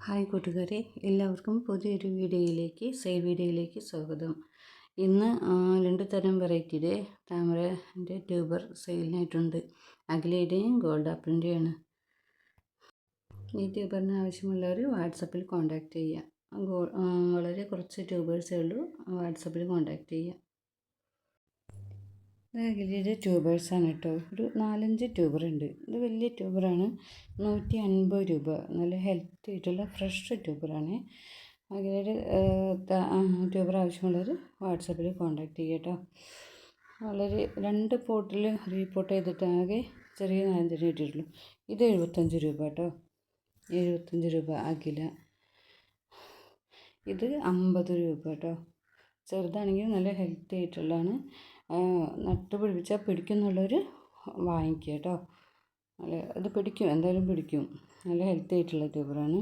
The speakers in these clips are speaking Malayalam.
ഹായ് കൂട്ടുകാരെ, എല്ലാവർക്കും പുതിയൊരു സെയിൽ വീഡിയോയിലേക്ക് സ്വാഗതം. ഇന്ന് 2 തരം വെറൈറ്റിയുടെ താമരൻ്റെ ട്യൂബർ സെയിലിനായിട്ടുണ്ട്. അഖിലയുടെയും ഗോൾഡ് ആപ്പിളിൻ്റെയാണ്. ഈ ട്യൂബറിന് ആവശ്യമുള്ളവർ വാട്സപ്പിൽ കോൺടാക്റ്റ് ചെയ്യുക. വളരെ കുറച്ച് ട്യൂബേഴ്സേ ഉള്ളൂ, വാട്സപ്പിൽ കോൺടാക്റ്റ് ചെയ്യുക. ഇത് അഖിലയുടെ ട്യൂബേഴ്സാണ് കേട്ടോ. ഒരു 4-5 ട്യൂബറുണ്ട്. ഇത് വലിയ ട്യൂബറാണ്. 150 രൂപ. നല്ല ഹെൽത്തി ആയിട്ടുള്ള ഫ്രഷ് ട്യൂബറാണ്. അഖിലയുടെ ട്യൂബർ ആവശ്യമുള്ളവർ വാട്സപ്പിൽ കോൺടാക്റ്റ് ചെയ്യുക കേട്ടോ. വളരെ 2 പോട്ടിൽ റീപോട്ട് ചെയ്തിട്ട് ആകെ ചെറിയ 4 കിട്ടിയിട്ടുള്ളൂ. ഇത് 75 രൂപ കേട്ടോ. 75 രൂപ അഖില. ഇത് 50 രൂപ കേട്ടോ. ചെറുതാണെങ്കിൽ നല്ല ഹെൽത്തി ആയിട്ടുള്ളതാണ്. നട്ട് പിടിപ്പിച്ചാൽ പിടിക്കുന്നുള്ളവർ വാങ്ങിക്കുക കേട്ടോ. നല്ല ഇത് പിടിക്കും, എന്തായാലും പിടിക്കും. നല്ല ഹെൽത്തി ആയിട്ടുള്ള ട്യൂബറാണ്.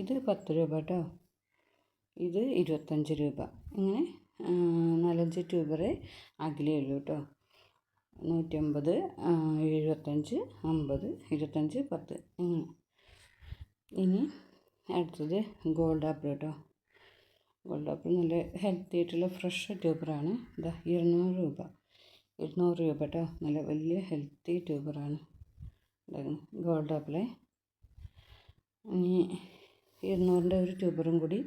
ഇത് 10 രൂപ കേട്ടോ. ഇത് 25 രൂപ. ഇങ്ങനെ 4-5 ട്യൂബറേ അഖിലയുള്ളൂ കേട്ടോ. 150, 75, 50, 25, 10 ഇങ്ങനെ. ഇനി അടുത്തത് ഗോൾഡ് ആപ്പിൾ കേട്ടോ. ഗോൾഡ് ആപ്പിൾ നല്ല ഹെൽത്തി ആയിട്ടുള്ള ഫ്രഷ് ട്യൂബറാണ്. 200 രൂപ. 200 രൂപ കേട്ടോ. നല്ല വലിയ ഹെൽത്തി ട്യൂബറാണ് ഗോൾഡ് ആപ്പിളെ. ഇനി 200ൻ്റെ ഒരു ട്യൂബറും കൂടി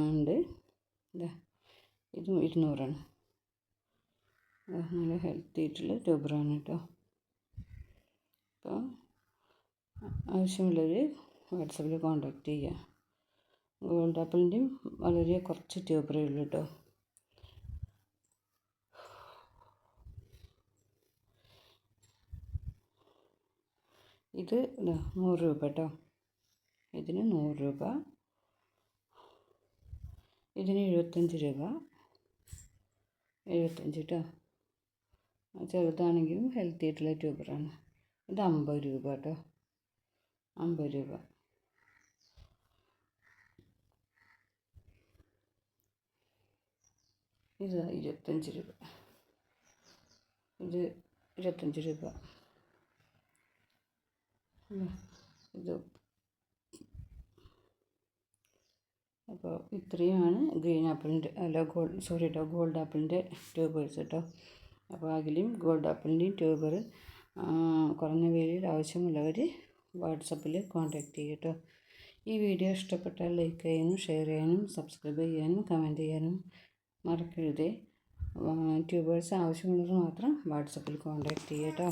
ഉണ്ട്. ഇതും 200ആണ്. നല്ല ഹെൽത്തി ആയിട്ടുള്ള ട്യൂബറാണ് കേട്ടോ. അപ്പോൾ ആവശ്യമുള്ളവർ വാട്സപ്പിൽ കോൺടാക്റ്റ് ചെയ്യുക. ഗോൾഡ് ആപ്പിളിൻ്റെയും വളരെ കുറച്ച് ട്യൂബറേ ഉള്ളൂ കേട്ടോ. ഇത് 100 രൂപ കേട്ടോ. ഇതിന് 100 രൂപ. ഇതിന് 75 രൂപ. 75 കേട്ടോ. ചെറുതാണെങ്കിലും ഹെൽത്തി ആയിട്ടുള്ള ട്യൂബറാണ്. ഇത് 50 രൂപ കേട്ടോ. 50 രൂപ. ഇത് 25 രൂപ. ഇത് 25 രൂപ. ഇത് അപ്പോൾ ഇത്രയുമാണ് ഗ്രീൻ ആപ്പിളിൻ്റെ ഗോൾഡ് ആപ്പിളിൻ്റെ ട്യൂബേഴ്സ് കേട്ടോ. അപ്പോൾ അതിലും ഗോൾഡ് ആപ്പിളിൻ്റെയും ട്യൂബർ കുറഞ്ഞ വിലയിൽ ആവശ്യമുള്ളവർ വാട്സപ്പിൽ കോൺടാക്റ്റ് ചെയ്യുക കേട്ടോ. ഈ വീഡിയോ ഇഷ്ടപ്പെട്ടാൽ ലൈക്ക് ചെയ്യാനും ഷെയർ ചെയ്യാനും സബ്സ്ക്രൈബ് ചെയ്യാനും കമൻറ്റ് ചെയ്യാനും മറക്കരുത്. ട്യൂബേഴ്സ് ആവശ്യമുള്ളവർ മാത്രം വാട്സപ്പിൽ കോൺടാക്റ്റ് ചെയ്യുക കേട്ടോ.